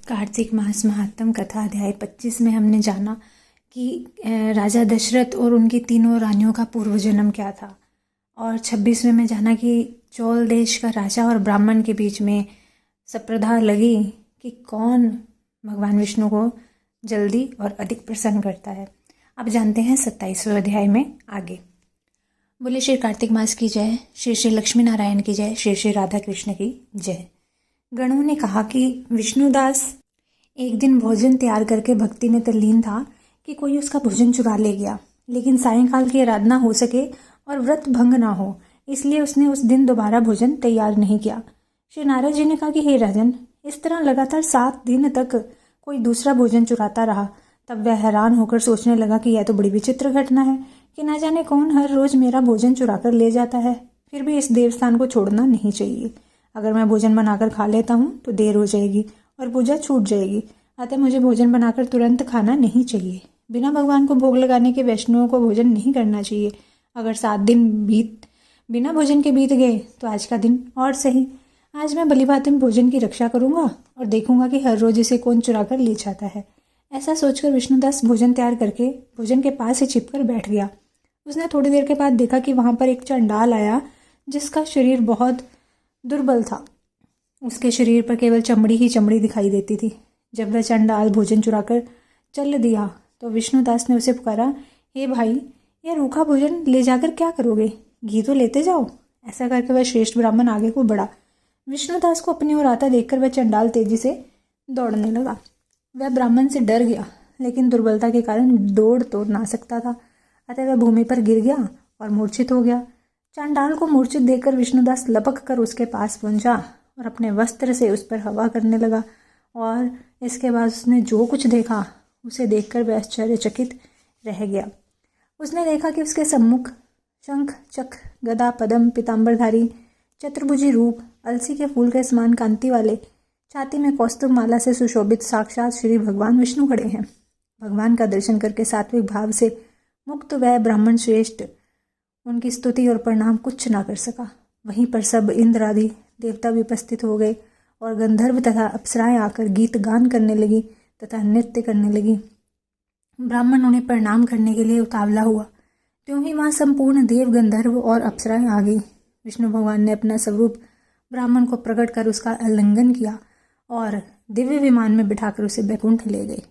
कार्तिक मास महात्म कथा अध्याय 25 में हमने जाना कि राजा दशरथ और उनकी तीनों रानियों का पूर्व जन्म क्या था। और 26वें में जाना कि चौल देश का राजा और ब्राह्मण के बीच में स्पर्धा लगी कि कौन भगवान विष्णु को जल्दी और अधिक प्रसन्न करता है। अब जानते हैं 27वें अध्याय में आगे। बोले श्री कार्तिक मास की जय, श्री श्री लक्ष्मी नारायण की जय, श्री श्री राधा कृष्ण की जय। गणों ने कहा कि विष्णुदास एक दिन भोजन तैयार करके भक्ति में तल्लीन था कि कोई उसका भोजन चुरा ले गया, लेकिन सायंकाल की आराधना हो सके और व्रत भंग ना हो, इसलिए उसने उस दिन दोबारा भोजन तैयार नहीं किया। श्री नारद जी ने कहा कि हे राजन, इस तरह लगातार 7 दिन तक कोई दूसरा भोजन चुराता रहा। तब वह हैरान होकर सोचने लगा कि यह तो बड़ी विचित्र घटना है कि ना जाने कौन हर रोज मेरा भोजन चुरा कर ले जाता है। फिर भी इस देवस्थान को छोड़ना नहीं चाहिए। अगर मैं भोजन बनाकर खा लेता हूँ तो देर हो जाएगी और पूजा छूट जाएगी, अतः मुझे भोजन बनाकर तुरंत खाना नहीं चाहिए। बिना भगवान को भोग लगाने के वैष्णवों को भोजन नहीं करना चाहिए। अगर 7 दिन बिना भोजन के बीत गए तो आज का दिन और सही। आज मैं भलीभांति भोजन की रक्षा करूंगा और देखूंगा कि हर रोज इसे कौन चुरा कर ले जाता है। ऐसा सोचकर विष्णुदास भोजन तैयार करके भोजन के पास ही छिपकर बैठ गया। उसने थोड़ी देर के बाद देखा कि वहां पर एक चंडाल आया जिसका शरीर बहुत दुर्बल था। उसके शरीर पर केवल चमड़ी ही चमड़ी दिखाई देती थी। जब वह चंडाल भोजन चुराकर चल दिया तो विष्णुदास ने उसे पुकारा, हे भाई, यह रूखा भोजन ले जाकर क्या करोगे? घी तो लेते जाओ। ऐसा करके वह श्रेष्ठ ब्राह्मण आगे को बढ़ा। विष्णुदास को अपनी ओर आता देखकर वह चंडाल तेजी से दौड़ने लगा। वह ब्राह्मण से डर गया, लेकिन दुर्बलता के कारण दौड़ तो ना सकता था, अतः वह भूमि पर गिर गया और मूर्छित हो गया। चंडाल को मूर्छित देखकर विष्णुदास लपक कर उसके पास पहुंचा और अपने वस्त्र से उस पर हवा करने लगा। और इसके बाद उसने जो कुछ देखा उसे देखकर वह आश्चर्यचकित रह गया। उसने देखा कि उसके सम्मुख शंख, चक्र, गदा, पद्म, पीतांबरधारी, चतुर्भुजी रूप, अलसी के फूल के समान कांति वाले, छाती में कौस्तुभ माला से सुशोभित साक्षात श्री भगवान विष्णु खड़े हैं। भगवान का दर्शन करके सात्विक भाव से मुक्त वह ब्राह्मण श्रेष्ठ उनकी स्तुति और प्रणाम कुछ ना कर सका। वहीं पर सब इंद्र आदि देवता भी उपस्थित हो गए और गंधर्व तथा अप्सराएं आकर गीत गान करने लगी तथा नृत्य करने लगी। ब्राह्मण उन्हें प्रणाम करने के लिए उतावला हुआ, त्यों ही वहां संपूर्ण देव, गंधर्व और अप्सराएं आ गई। विष्णु भगवान ने अपना स्वरूप ब्राह्मण को प्रकट कर उसका आलिंगन किया और दिव्य विमान में बिठाकर उसे बैकुंठ ले गए।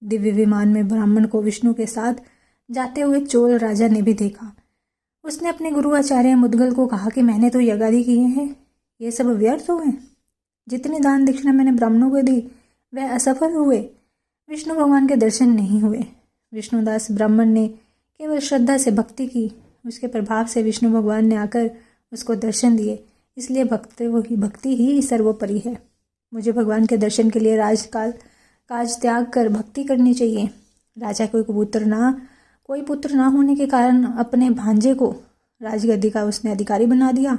दिव्य विमान में ब्राह्मण को विष्णु के साथ जाते हुए चोल राजा ने भी देखा। उसने अपने गुरु आचार्य मुद्गल को कहा कि मैंने तो यज्ञ आदि किए हैं, ये सब व्यर्थ हुए। जितनी दान दक्षिणा मैंने ब्राह्मणों को दी वह असफल हुए। विष्णु भगवान के दर्शन नहीं हुए। विष्णुदास ब्राह्मण ने केवल श्रद्धा से भक्ति की, उसके प्रभाव से विष्णु भगवान ने आकर उसको दर्शन दिए। इसलिए भक्ति ही सर्वोपरि है। मुझे भगवान के दर्शन के लिए काज त्याग कर भक्ति करनी चाहिए। राजा कोई पुत्र ना होने के कारण अपने भांजे को राजगद्दी का उसने अधिकारी बना दिया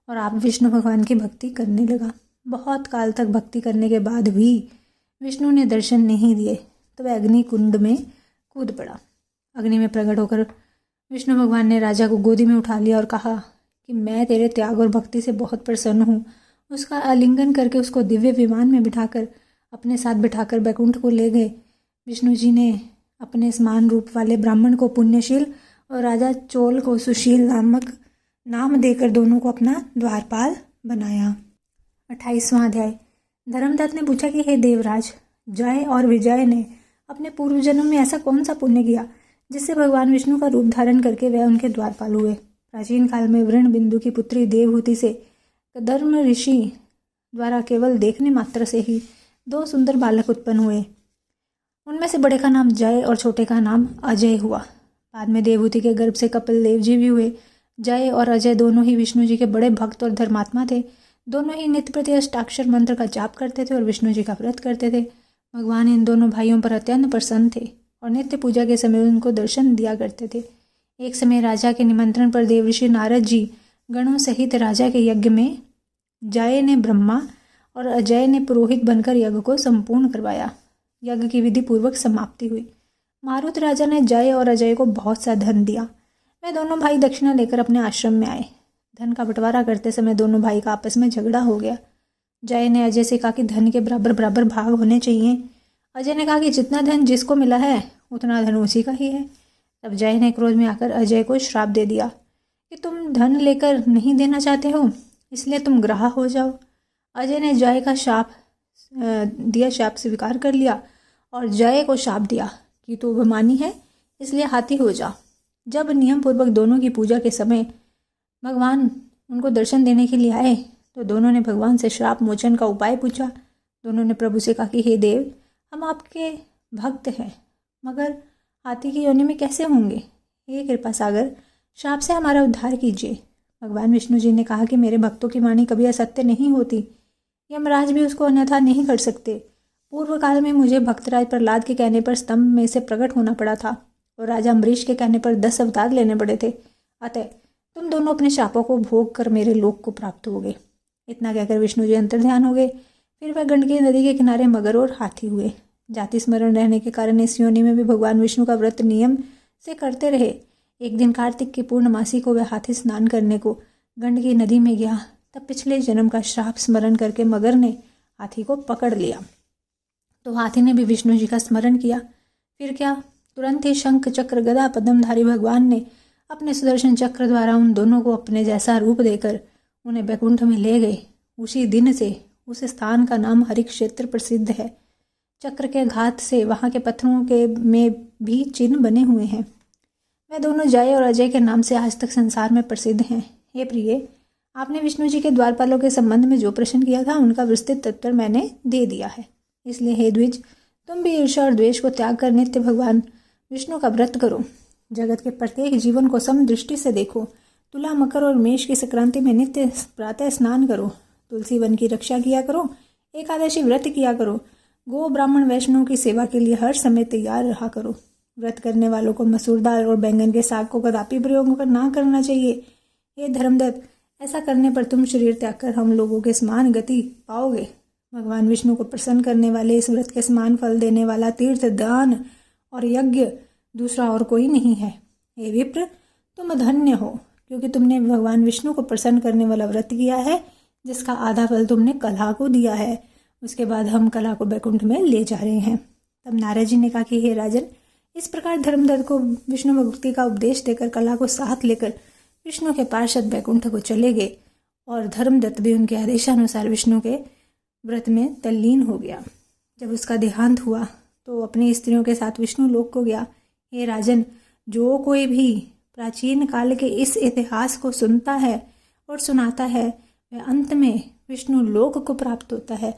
और आप विष्णु भगवान की भक्ति करने लगा। बहुत काल तक भक्ति करने के बाद भी विष्णु ने दर्शन नहीं दिए तो वह अग्नि कुंड में कूद पड़ा। अग्नि में प्रकट होकर विष्णु भगवान ने राजा को गोदी में उठा लिया और कहा कि मैं तेरे त्याग और भक्ति से बहुत प्रसन्न हूँ। उसका आलिंगन करके उसको दिव्य विमान में बिठाकर अपने साथ बिठाकर बैकुंठ को ले गए। विष्णु जी ने अपने समान रूप वाले ब्राह्मण को पुण्यशील और राजा चोल को सुशील नामक नाम देकर दोनों को अपना द्वारपाल बनाया। 28वां अध्याय। धर्मदत्त ने पूछा कि हे देवराज, जय और विजय ने अपने पूर्व जन्म में ऐसा कौन सा पुण्य किया जिससे भगवान विष्णु का रूप धारण करके वह उनके द्वारपाल हुए। प्राचीन काल में वृण बिंदु की पुत्री देवहूति से धर्म ऋषि द्वारा केवल देखने मात्र से ही 2 सुंदर बालक उत्पन्न हुए। उनमें से बड़े का नाम जय और छोटे का नाम अजय हुआ। बाद में देवहूति के गर्भ से कपिल देव जी भी हुए। जय और अजय दोनों ही विष्णु जी के बड़े भक्त और धर्मात्मा थे। दोनों ही नित्य प्रति अष्टाक्षर मंत्र का जाप करते थे और विष्णु जी का व्रत करते थे। भगवान इन दोनों भाइयों पर अत्यंत प्रसन्न थे और नित्य पूजा के समय उनको दर्शन दिया करते थे। एक समय राजा के निमंत्रण पर देवऋषि नारद जी गणों सहित राजा के यज्ञ में जय ने ब्रह्मा और अजय ने पुरोहित बनकर यज्ञ को संपूर्ण करवाया। यज्ञ की विधि पूर्वक समाप्ति हुई। मारुत राजा ने जय और अजय को बहुत सा धन दिया। वे दोनों भाई दक्षिणा लेकर अपने आश्रम में आए। धन का बंटवारा करते समय दोनों भाई का आपस में झगड़ा हो गया। जय ने अजय से कहा कि धन के बराबर बराबर भाग होने चाहिए। अजय ने कहा कि जितना धन जिसको मिला है उतना धन उसी का ही है। तब जय ने क्रोध में आकर अजय को श्राप दे दिया कि तुम धन लेकर नहीं देना चाहते हो, इसलिए तुम ग्राह हो जाओ। अजय ने जय का शाप स्वीकार कर लिया और जय को शाप दिया कि तू अभिमानी है, इसलिए हाथी हो जा। जब नियम पूर्वक दोनों की पूजा के समय भगवान उनको दर्शन देने के लिए आए तो दोनों ने भगवान से श्राप मोचन का उपाय पूछा। दोनों ने प्रभु से कहा कि हे देव, हम आपके भक्त हैं, मगर हाथी की योनि में कैसे होंगे? हे कृपा सागर, श्राप से हमारा उद्धार कीजिए। भगवान विष्णु जी ने कहा कि मेरे भक्तों की वाणी कभी असत्य नहीं होती, यमराज भी उसको अन्यथा नहीं कर सकते। पूर्व काल में मुझे भक्तराज प्रहलाद के कहने पर स्तंभ में से प्रकट होना पड़ा था और राजा अम्बरीश के कहने पर 10 अवतार लेने पड़े थे। अतः तुम दोनों अपने शापों को भोग कर मेरे लोक को प्राप्त होगे। इतना कहकर विष्णु जी अंतर्ध्यान हो गए। फिर वह गंडकी नदी के किनारे मगर और हाथी हुए। जाति स्मरण रहने के कारण इस योनि में भी भगवान विष्णु का व्रत नियम से करते रहे। एक दिन कार्तिक की पूर्णमासी को वह हाथी स्नान करने को गंडकी नदी में गया। तब पिछले जन्म का श्राप स्मरण करके मगर ने हाथी को पकड़ लिया। तो हाथी ने भी विष्णु जी का स्मरण किया। फिर क्या, तुरंत ही शंख चक्र गदा पद्मधारी भगवान ने अपने सुदर्शन चक्र द्वारा उन दोनों को अपने जैसा रूप देकर उन्हें बैकुंठ में ले गए। उसी दिन से उस स्थान का नाम हरिक्षेत्र प्रसिद्ध है। चक्र के घात से वहाँ के पत्थरों के में भी चिन्ह बने हुए हैं। वे दोनों जय और अजय के नाम से आज तक संसार में प्रसिद्ध हैं। हे प्रिय, आपने विष्णु जी के द्वारपालों के संबंध में जो प्रश्न किया था उनका विस्तृत उत्तर मैंने दे दिया है। इसलिए हे द्विज, तुम भी ईर्ष्या और द्वेष को त्याग कर नित्य भगवान विष्णु का व्रत करो। जगत के प्रत्येक जीवन को समदृष्टि से देखो। तुला, मकर और मेष की संक्रांति में नित्य प्रातः स्नान करो। तुलसी वन की रक्षा किया करो। एकादशी व्रत किया करो। गो, ब्राह्मण, वैष्णव की सेवा के लिए हर समय तैयार रहा करो। व्रत करने वालों को मसूर दाल और बैंगन के साग को कदापि प्रयोग ना करना चाहिए। हे धर्मदत्त, ऐसा करने पर तुम शरीर त्याग कर हम लोगों के समान गति पाओगे। भगवान विष्णु को प्रसन्न करने वाले इस व्रत के समान फल देने वाला तीर्थ, दान और यज्ञ दूसरा और कोई नहीं है। हे विप्र, तुम धन्य हो, क्योंकि तुमने भगवान विष्णु को प्रसन्न करने वाला व्रत किया है, जिसका आधा फल तुमने कलह को दिया है। उसके बाद हम कलह को बैकुंठ में ले जा रहे हैं। तब नारद जी ने कहा कि हे राजन, इस प्रकार धर्मदत्त को विष्णु भक्ति का उपदेश देकर कलह को साथ लेकर विष्णु के पार्षद बैकुंठ को चले गए और धर्मदत्त भी उनके आदेशानुसार विष्णु के व्रत में तल्लीन हो गया। जब उसका देहांत हुआ तो अपनी स्त्रियों के साथ विष्णु लोक को गया। हे राजन, जो कोई भी प्राचीन काल के इस इतिहास को सुनता है और सुनाता है वह अंत में विष्णु लोक को प्राप्त होता है।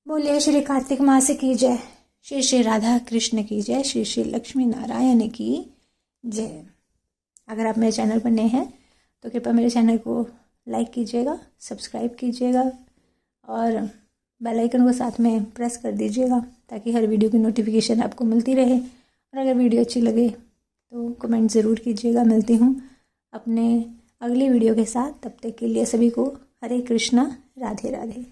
बोलिए श्री कार्तिक मास की जय, श्री श्री राधा कृष्ण की जय, श्री श्री लक्ष्मी नारायण की जय। अगर आप मेरे चैनल पर नए हैं तो कृपया मेरे चैनल को लाइक कीजिएगा, सब्सक्राइब कीजिएगा और बेल आइकन को साथ में प्रेस कर दीजिएगा ताकि हर वीडियो की नोटिफिकेशन आपको मिलती रहे। और अगर वीडियो अच्छी लगे तो कमेंट ज़रूर कीजिएगा। मिलती हूँ अपने अगली वीडियो के साथ। तब तक के लिए सभी को हरे कृष्णा, राधे राधे।